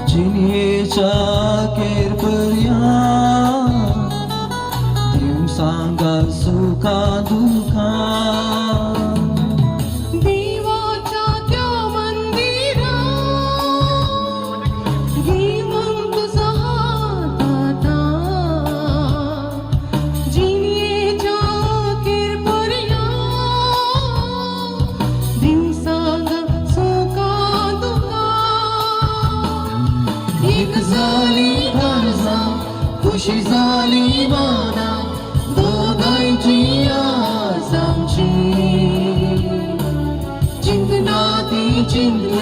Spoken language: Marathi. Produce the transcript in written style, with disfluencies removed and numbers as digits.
जिणेच्या केरपर्या दिवसांगा सुखा दुखा देवाच्या त्या मंदिरात घेऊन तुझा हात आता जिणेच्या केरपर्या दिवसांगा सुखा दुखा एक झाली गरजा खुशी झाली माना दोघांची आज आमची जिंकना ती जिंकली